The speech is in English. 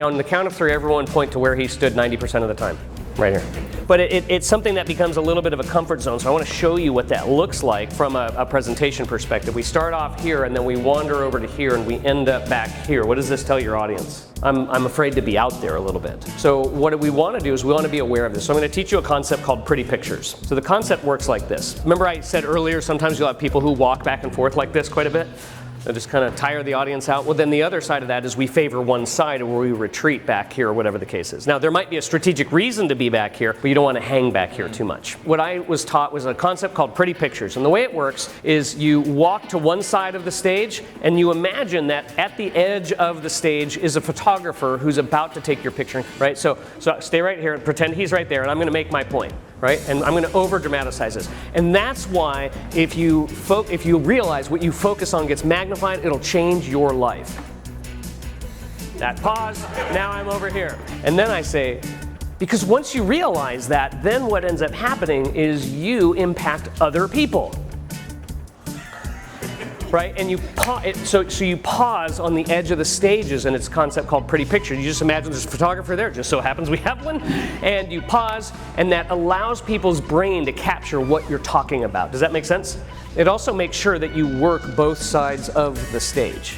On the count of three, everyone point to where he stood 90% of the time. Right here. But it's something that becomes a little bit of a comfort zone, so I want to show you what that looks like from a presentation perspective. We start off here and then we wander over to here and we end up back here. What does this tell your audience? I'm afraid to be out there a little bit. So what we want to do is we want to be aware of this. So I'm going to teach you a concept called pretty pictures. So the concept works like this. Remember I said earlier sometimes you'll have people who walk back and forth like this quite a bit? They'll just kind of tire the audience out. Well, then the other side of that is we favor one side where we retreat back here or whatever the case is. Now, there might be a strategic reason to be back here, but you don't want to hang back here too much. What I was taught was a concept called pretty pictures. And the way it works is you walk to one side of the stage and you imagine that at the edge of the stage is a photographer who's about to take your picture, right? So stay right here and pretend he's right there and I'm going to make my point. Right? And I'm going to over dramatize this. And that's why if you realize what you focus on gets magnified, it'll change your life. That pause, now I'm over here. And then I say, because once you realize that, then what ends up happening is you impact other people. Right? And you so you pause on the edge of the stages, and it's a concept called pretty pictures. You just imagine there's a photographer there, just so happens we have one, and you pause, and that allows people's brain to capture what you're talking about. Does that make sense? It also makes sure that you work both sides of the stage.